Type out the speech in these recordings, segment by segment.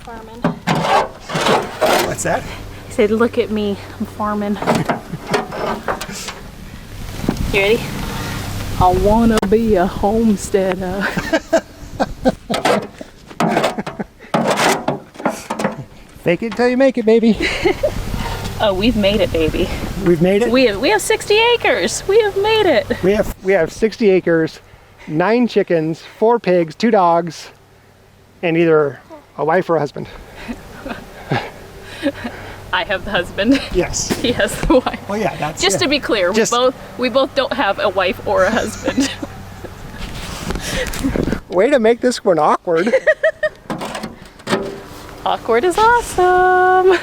farming. What's that? He said, look at me, I'm farming. You ready? I wanna be a homesteader. Fake it till you make it, baby. Oh, we've made it, baby. We've made it? We have 60 acres. We have made it. We have 60 acres, 9 chickens, 4 pigs, 2 dogs, and either a wife or a husband. I have the husband. Yes. He has the wife. Well, yeah, that's just to be clear. We both don't have a wife or a husband. Way to make this one awkward. Awkward is awesome.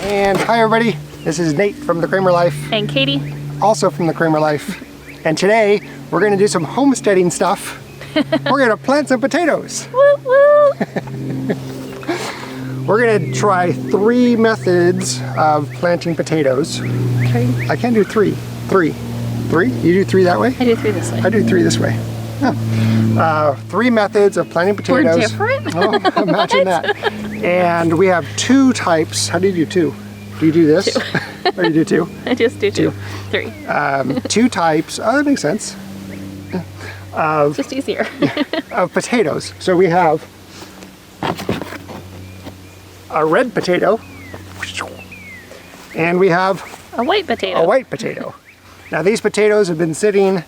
And hi everybody, this is Nate from the Kraemer Life. And Katie. Also from the Kraemer Life. And today we're going to do some homesteading stuff. We're going to plant some potatoes. Woo woo. We're going to try 3 methods of planting potatoes. Okay. I can't do 3. 3? You do 3 that way? I do 3 this way. I do 3 this way. Oh. 3 methods of planting potatoes. We're different? Oh, imagine that. And we have 2 types. How do you do 2? Do you do this? 2. Or you do 2? I just do 2. 3. 2 types. Oh, that makes sense. Just easier. Of potatoes. So we have a red potato, and we have a white potato. A white potato. Now these potatoes have been sitting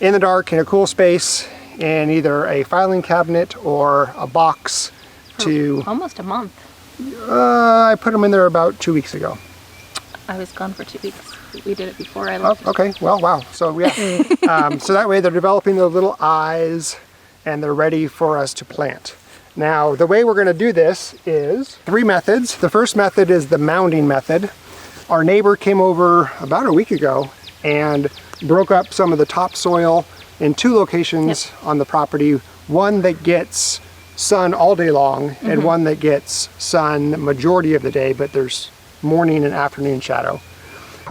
in the dark in a cool space in either a filing cabinet or a box to almost a month. I put them in there about 2 weeks ago. I was gone for 2 weeks. We did it before I left. Oh, okay. Well, wow. So yeah. So that way they're developing their little eyes and they're ready for us to plant. Now the way we're going to do this is 3 methods. The first method is the mounding method. Our neighbor came over about a week ago and broke up some of the topsoil in 2 locations on the property. One that gets sun all day long and one that gets sun majority of the day, but there's morning and afternoon shadow.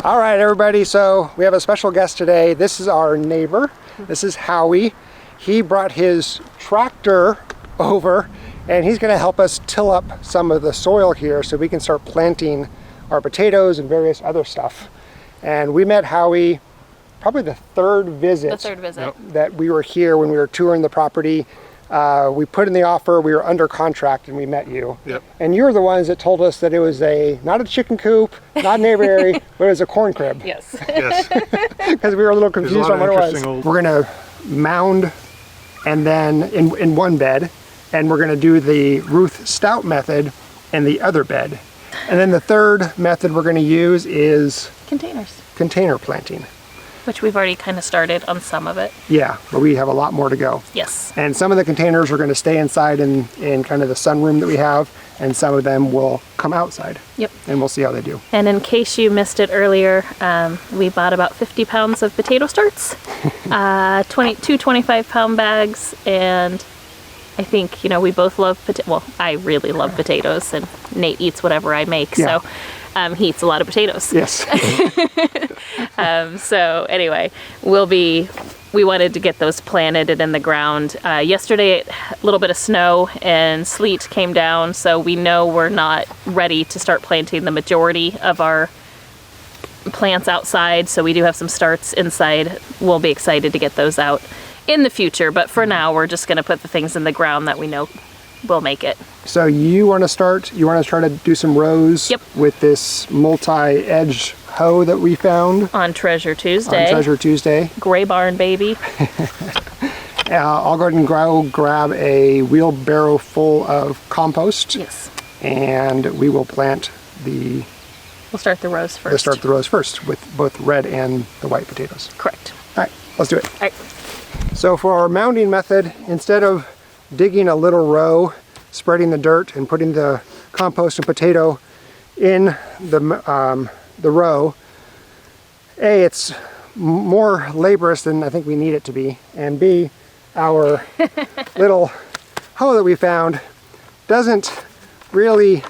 All right, everybody, so we have a special guest today. This is our neighbor. This is Howie. He brought his tractor over and he's going to help us till up some of the soil here so we can start planting our potatoes and various other stuff. And we met Howie probably the 3rd visit. The 3rd visit. That we were here when we were touring the property. We put in the offer, we were under contract, and we met you. Yep. And you were the ones that told us that it was not a chicken coop, not an aviary, but it was a corn crib. Yes. Yes. Because we were a little confused on what it was. We're going to mound and then in one bed, and we're going to do the Ruth Stout Method in the other bed. And then the 3rd method we're going to use is Containers. Container planting. Which we've already kind of started on some of it. Yeah, but we have a lot more to go. Yes. And some of the containers are going to stay inside in kind of the sunroom that we have, and some of them will come outside. Yep. And we'll see how they do. And in case you missed it earlier, we bought about 50 pounds of potato starts, 2 25-pound bags, and I think, we both love well, I really love potatoes, and Nate eats whatever I make, so he eats a lot of potatoes. Yes. So anyway, we wanted to get those planted and in the ground. Yesterday, a little bit of snow and sleet came down, so we know we're not ready to start planting the majority of our plants outside, so we do have some starts inside. We'll be excited to get those out in the future, but for now, we're just going to put the things in the ground that we know will make it. So you want to try to do some rows with this multi-edge hoe that we found on Treasure Tuesday. Gray Barn, baby. I'll go ahead and grab a wheelbarrow full of compost. Yes. And we will plant We'll start the rows first. We'll start the rows first with both red and the white potatoes. Correct. All right, let's do it. All right. So for our mounding method, instead of digging a little row, spreading the dirt and putting the compost and potato in the row, A, it's more laborious than I think we need it to be, and B, our little hoe that we found doesn't really,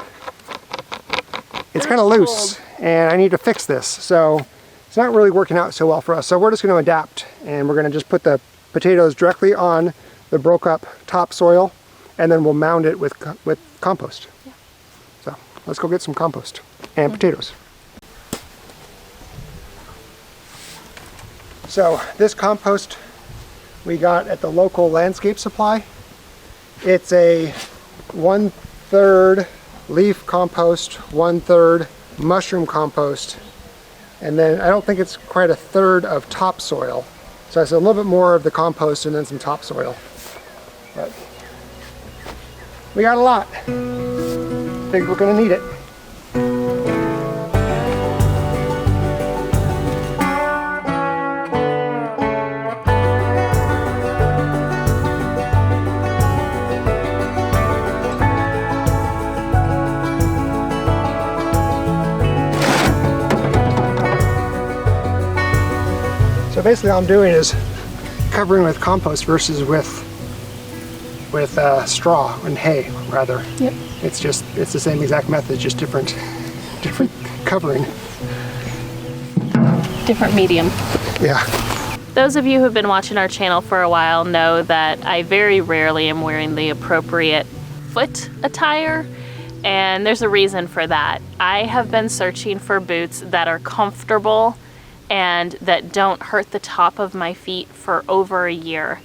it's kind of loose, and I need to fix this, so it's not really working out so well for us. So we're just going to adapt, and we're going to just put the potatoes directly on the broke up topsoil, and then we'll mound it with compost. Yeah. So let's go get some compost and potatoes. So this compost we got at the local landscape supply. It's a 1/3 leaf compost, 1/3 mushroom compost, and then I don't think it's quite 1/3 of topsoil. So it's a little bit more of the compost and then some topsoil. But we got a lot. I think we're gonna need it. So basically all I'm doing is covering with compost versus with straw and hay, rather. Yep. It's the same exact method, just different covering. Different medium. Yeah. Those of you who have been watching our channel for a while know that I very rarely am wearing the appropriate foot attire, and there's a reason for that. I have been searching for boots that are comfortable and that don't hurt the top of my feet for over a year.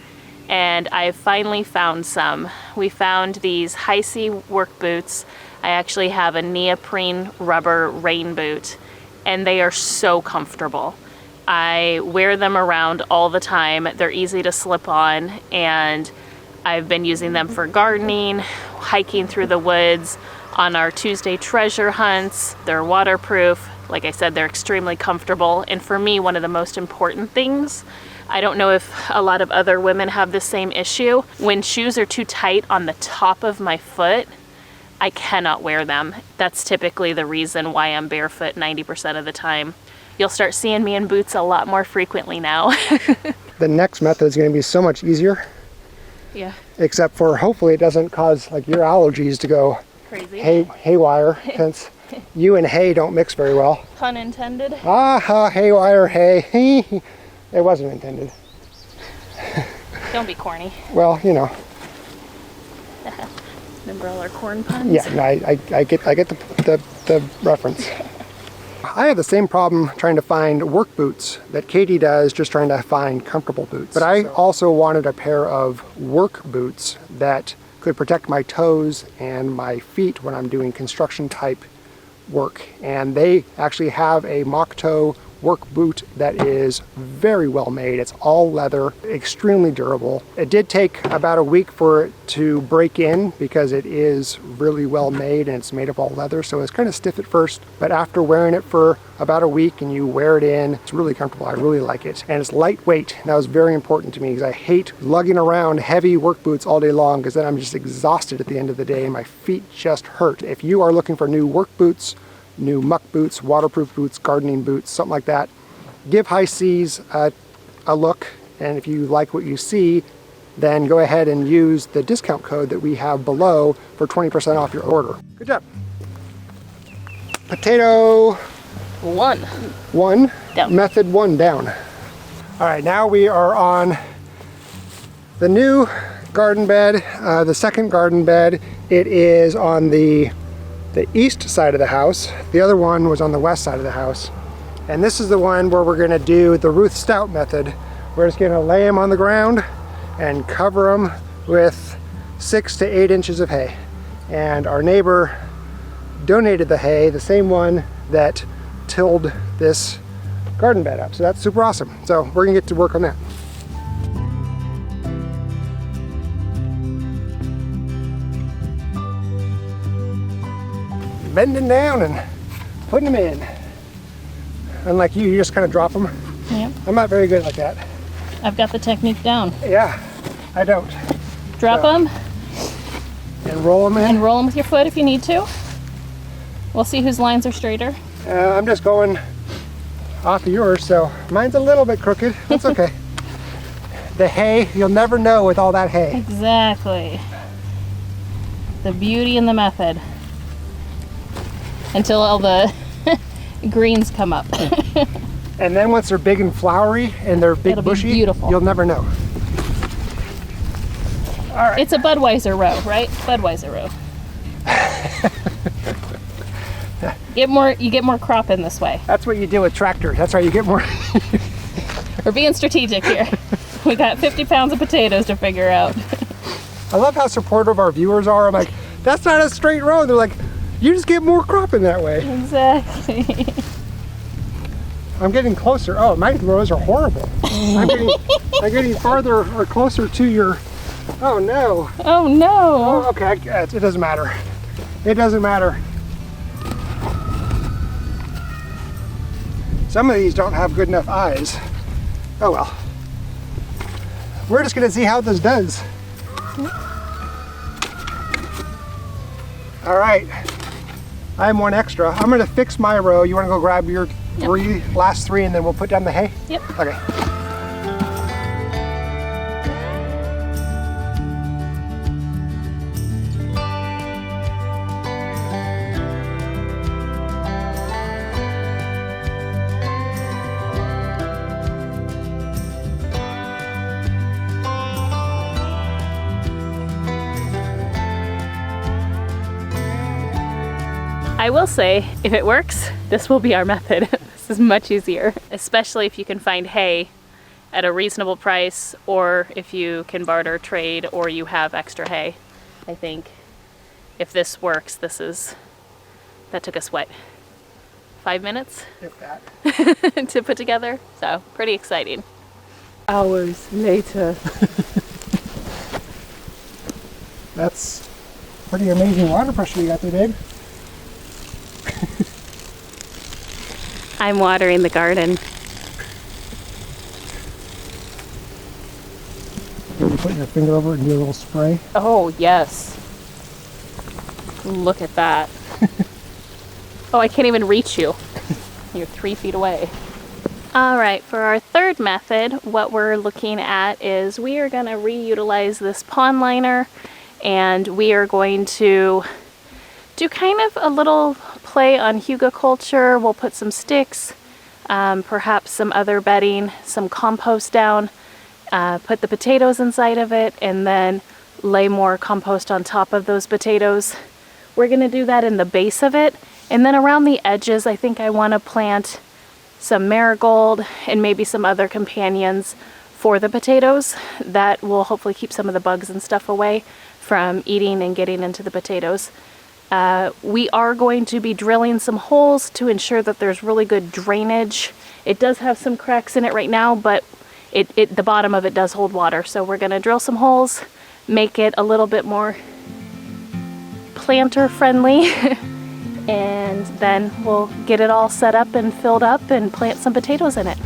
And I've finally found some. We found these Hisea work boots. I actually have a neoprene rubber rain boot, and they are so comfortable. I wear them around all the time. They're easy to slip on, and I've been using them for gardening, hiking through the woods, on our Tuesday treasure hunts. They're waterproof. Like I said, they're extremely comfortable, and for me, one of the most important things, I don't know if a lot of other women have the same issue, when shoes are too tight on the top of my foot, I cannot wear them. That's typically the reason why I'm barefoot 90% of the time. You'll start seeing me in boots a lot more frequently now. The next method is going to be so much easier. Yeah. Except for hopefully it doesn't cause like your allergies to go Crazy. haywire, since you and hay don't mix very well. Pun intended. Ah, haywire, hay. It wasn't intended. Don't be corny. Well, you know. Remember all our corn puns? Yeah, no, I get the reference. I have the same problem trying to find work boots that Katie does, just trying to find comfortable boots. But I also wanted a pair of work boots that could protect my toes and my feet when I'm doing construction type work. And they actually have a mock toe work boot that is very well made. It's all leather, extremely durable. It did take about a week for it to break in because it is really well made and it's made of all leather, so it's kind of stiff at first, but after wearing it for about a week and you wear it in, it's really comfortable. I really like it. And it's lightweight. And that was very important to me because I hate lugging around heavy work boots all day long because then I'm just exhausted at the end of the day and my feet just hurt. If you are looking for new work boots, new muck boots, waterproof boots, gardening boots, something like that, give Hisea's a look, and if you like what you see, then go ahead and use the discount code that we have below for 20% off your order. Good job. Potato one down. Method 1 down. All right, now we are on the new garden bed, the second garden bed. It is on the east side of the house. The other one was on the west side of the house. And this is the one where we're gonna do the Ruth Stout method. We're just gonna lay them on the ground and cover them with 6 to 8 inches of hay. And our neighbor donated the hay, the same one that tilled this garden bed up. So that's super awesome. So we're gonna get to work on that. Bending down and putting them in. Unlike you just kind of drop them. Yep. I'm not very good like that. I've got the technique down. Yeah, I don't. Drop them. And roll them in. And roll them with your foot if you need to. We'll see whose lines are straighter. I'm just going off of yours, so mine's a little bit crooked. That's okay. The hay, you'll never know with all that hay. Exactly. The beauty in the method. Until all the greens come up. And then once they're big and flowery and they're big It'll be bushy, beautiful. you'll never know. All right. It's a Budweiser row, right? Budweiser row. You get more crop in this way. That's what you do with tractors. That's how you get more. We're being strategic here. We got 50 pounds of potatoes to figure out. I love how supportive our viewers are. I'm like, that's not a straight row. They're like, you just get more crop in that way. Exactly. I'm getting closer. Oh, my rows are horrible. I'm getting farther or closer to your. Oh no. Oh no. Oh, okay. It doesn't matter. It doesn't matter. Some of these don't have good enough eyes. Oh well. We're just gonna see how this does. All right. I am one extra. I'm gonna fix my row. You wanna go grab your last three, and then we'll put down the hay? Yep. Okay. I will say, if it works, this will be our method. This is much easier, especially if you can find hay at a reasonable price, or if you can barter, trade, or you have extra hay. I think if this works, that took us what, 5 minutes? If that. To put together, so pretty exciting. Hours later. That's pretty amazing water pressure you got there, babe. I'm watering the garden. Maybe put your finger over it and do a little spray. Oh, yes. Look at that. Oh, I can't even reach you. You're 3 feet away. All right, for our third method, what we're looking at is we are going to reutilize this pond liner, and we are going to do kind of a little play on hugelkultur. We'll put some sticks, perhaps some other bedding, some compost down, put the potatoes inside of it, and then lay more compost on top of those potatoes. We're going to do that in the base of it, and then around the edges I think I want to plant some marigold and maybe some other companions for the potatoes that will hopefully keep some of the bugs and stuff away from eating and getting into the potatoes. We are going to be drilling some holes to ensure that there's really good drainage. It does have some cracks in it right now, but the bottom of it does hold water. So we're going to drill some holes, make it a little bit more planter friendly, and then we'll get it all set up and filled up and plant some potatoes in it.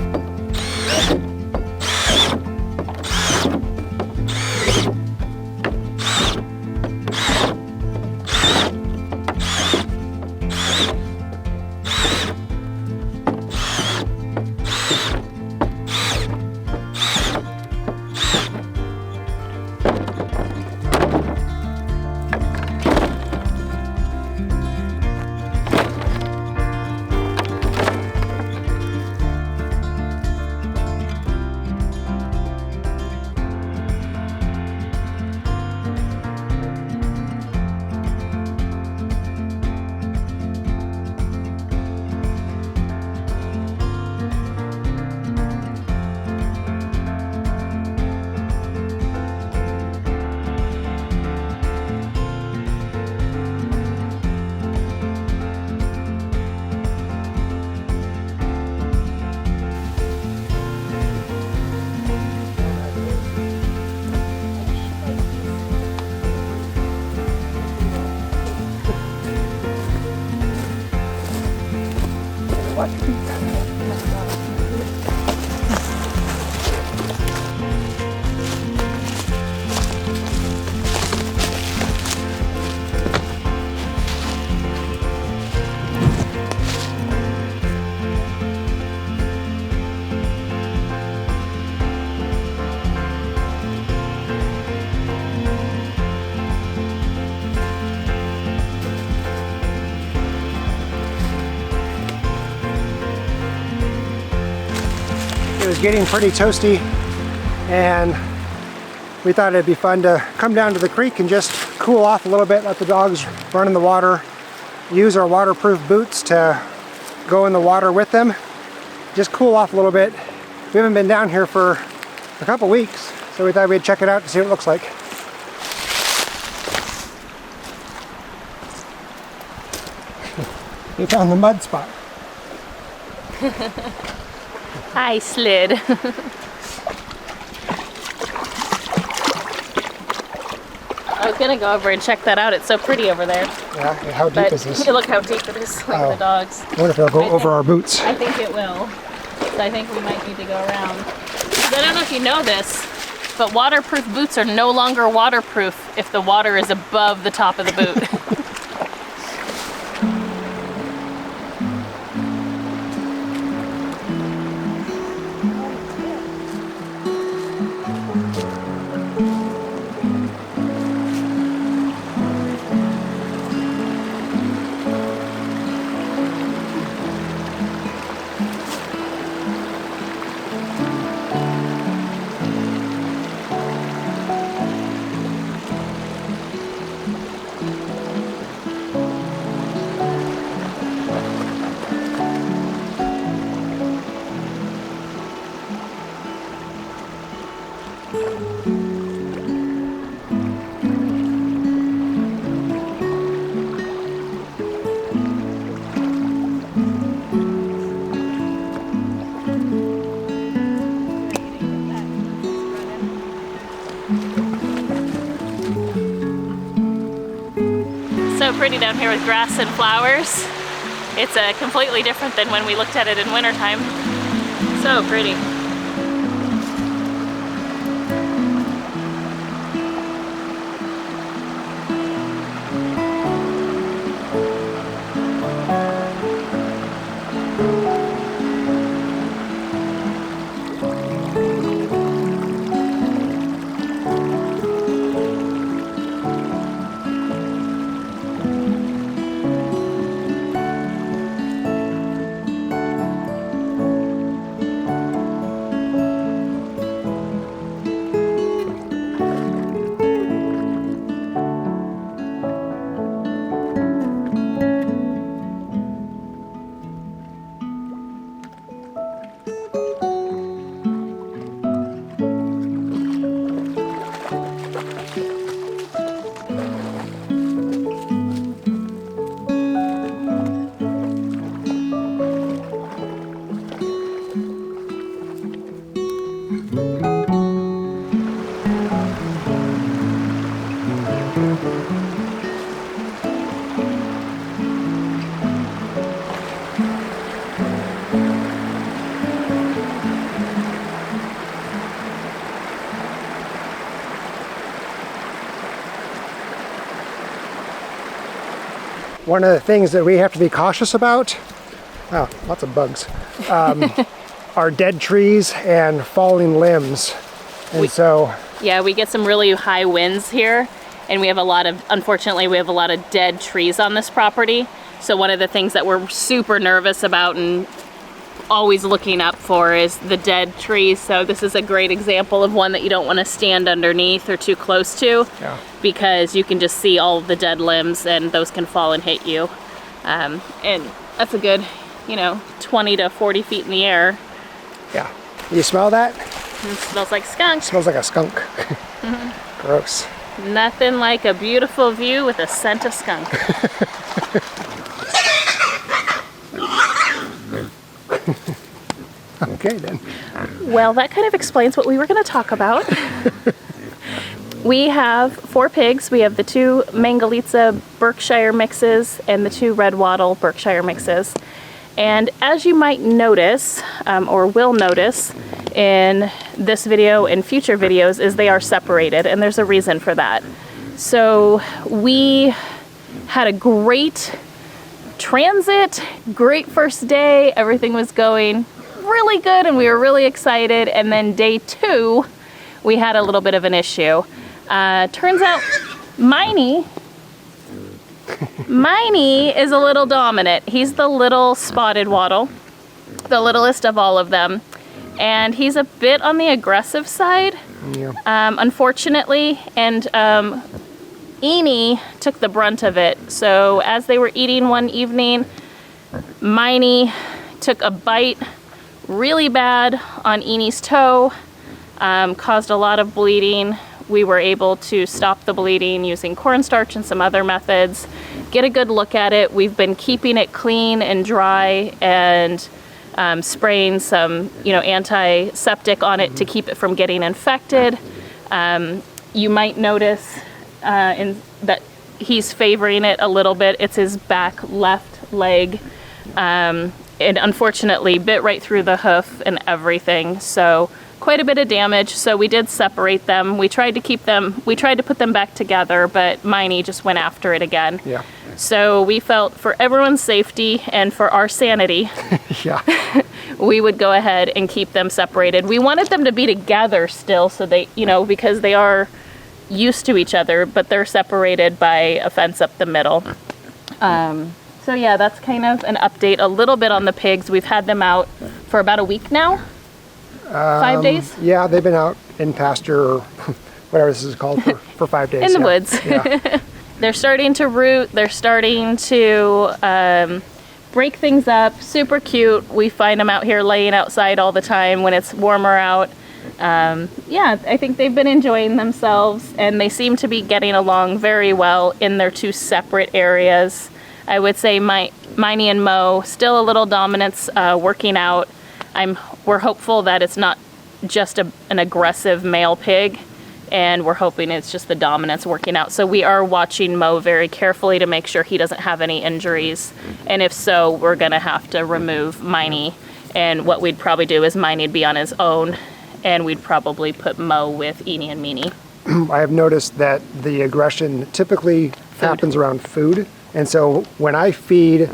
It was getting pretty toasty, and we thought it'd be fun to come down to the creek and just cool off a little bit, let the dogs run in the water, use our waterproof boots to go in the water with them, just cool off a little bit. We haven't been down here for a couple weeks, so we thought we'd check it out to see what it looks like. We found the mud spot. I slid. I was gonna go over and check that out. It's so pretty over there. Yeah, how deep is this? Look how deep it is. Look at the dogs. I wonder if it'll go over our boots. I think it will. So I think we might need to go around. 'Cause I don't know if you know this, but waterproof boots are no longer waterproof if the water is above the top of the boot. So pretty down here with grass and flowers. It's completely different than when we looked at it in wintertime. So pretty. One of the things that we have to be cautious about, wow, lots of bugs, are dead trees and falling limbs. And Yeah, we get some really high winds here, and we have unfortunately, we have a lot of dead trees on this property. So one of the things that we're super nervous about and always looking up for is the dead trees. So this is a great example of one that you don't want to stand underneath or too close to, because you can just see all of the dead limbs and those can fall and hit you. And that's a good, 20 to 40 feet in the air. Yeah. You smell that? It smells like skunk. It smells like a skunk. Gross. Nothing like a beautiful view with a scent of skunk. Okay then. Well, that kind of explains what we were going to talk about. We have 4 pigs. We have the 2 Mangalitsa Berkshire mixes and the 2 Red Wattle Berkshire mixes. And as you might notice, or will notice in this video and future videos, is they are separated, and there's a reason for that. So we had a great transit, great first day, everything was going really good and we were really excited, and then day 2 we had a little bit of an issue. Turns out Miney is a little dominant. He's the little spotted wattle, the littlest of all of them, and he's a bit on the aggressive side, Yeah. unfortunately, and Eenie took the brunt of it. So as they were eating one evening, Miney took a bite really bad on Enie's toe, caused a lot of bleeding. We were able to stop the bleeding using cornstarch and some other methods, get a good look at it. We've been keeping it clean and dry and spraying some, antiseptic on it to keep it from getting infected. You might notice that he's favoring it a little bit. It's his back left leg. It unfortunately bit right through the hoof and everything. So quite a bit of damage. So we did separate them. We tried to put them back together, but Miney just went after it again. Yeah. So we felt for everyone's safety and for our sanity, Yeah. we would go ahead and keep them separated. We wanted them to be together still so they, because they are used to each other, but they're separated by a fence up the middle. So yeah, that's kind of an update a little bit on the pigs. We've had them out for about a week now. 5 days? Yeah, they've been out in pasture, or whatever this is called, for 5 days. In the woods. Yeah. They're starting to root. They're starting to break things up. Super cute. We find them out here laying outside all the time when it's warmer out. I think they've been enjoying themselves, and they seem to be getting along very well in their two separate areas. I would say Miney and Mo, still a little dominance working out. We're hopeful that it's not just an aggressive male pig, and we're hoping it's just the dominance working out. So we are watching Mo very carefully to make sure he doesn't have any injuries. And if so, we're going to have to remove Miney. And what we'd probably do is Miney'd be on his own, and we'd probably put Mo with Eenie and Meanie. I have noticed that the aggression typically happens around food. And so when I feed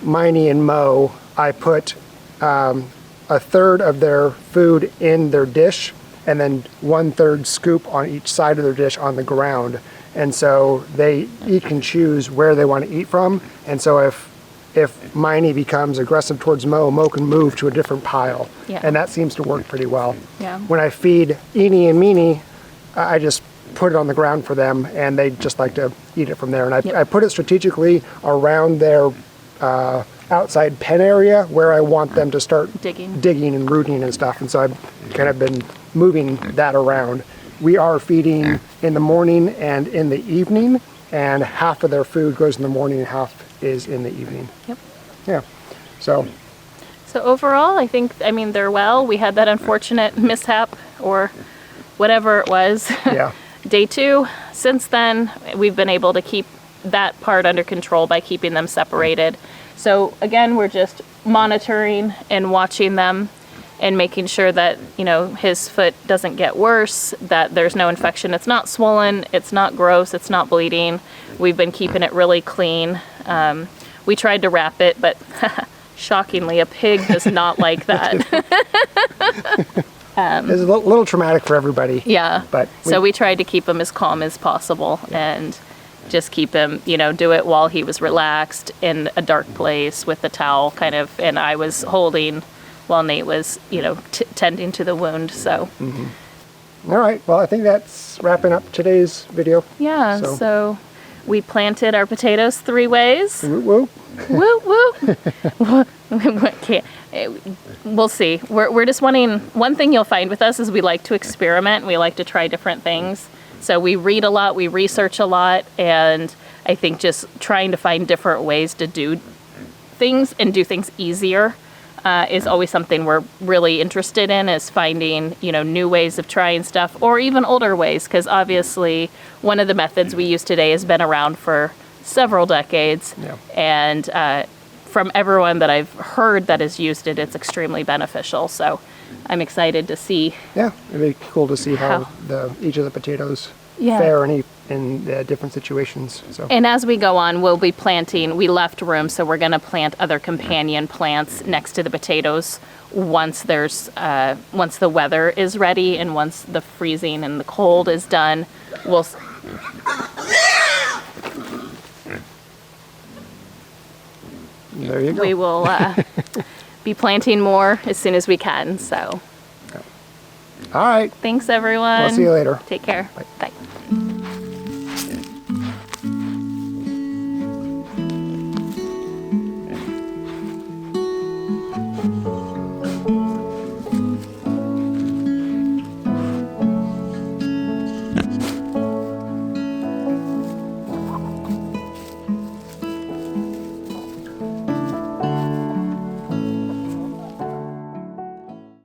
Miney and Mo, I put a third of their food in their dish and then 1/3 scoop on each side of their dish on the ground. And so they can choose where they want to eat from. And so if Miney becomes aggressive towards Mo, Mo can move to a different pile. Yeah. And that seems to work pretty well. Yeah. When I feed Eenie and Meanie, I just put it on the ground for them, and they just like to eat it from there. And I put it strategically around their outside pen area where I want them to start digging and rooting and stuff. And so I've kind of been moving that around. We are feeding in the morning and in the evening, and half of their food goes in the morning and half is in the evening. Yep. Yeah. So overall, they're well. We had that unfortunate mishap or whatever it was. Yeah. Day 2. Since then, we've been able to keep that part under control by keeping them separated. So again, we're just monitoring and watching them and making sure that, his foot doesn't get worse, that there's no infection. It's not swollen, it's not gross, it's not bleeding. We've been keeping it really clean. We tried to wrap it, but shockingly, a pig does not like that. It's a little traumatic for everybody. Yeah. But so we tried to keep him as calm as possible and just keep him, do it while he was relaxed in a dark place with the towel kind of, and I was holding while Nate was, tending to the wound, so. Mm-hmm. All right, well, I think that's wrapping up today's video. Yeah, so we planted our potatoes 3 ways. Woo woo. Woo woo. We'll see. We're just wanting, one thing you'll find with us is we like to experiment. We like to try different things. So we read a lot, we research a lot, and I think just trying to find different ways to do things and do things easier is always something we're really interested in, is finding, new ways of trying stuff, or even older ways, because obviously one of the methods we use today has been around for several decades. Yeah. And from everyone that I've heard that has used it, it's extremely beneficial. So I'm excited to see. Yeah, it'd be cool to see how each of the potatoes fare in different situations. So. And as we go on, we'll be planting. We left room, so we're going to plant other companion plants next to the potatoes once the weather is ready and once the freezing and the cold is done. There you go. We will be planting more as soon as we can. So All right. Thanks, everyone. We'll see you later. Take care. Bye.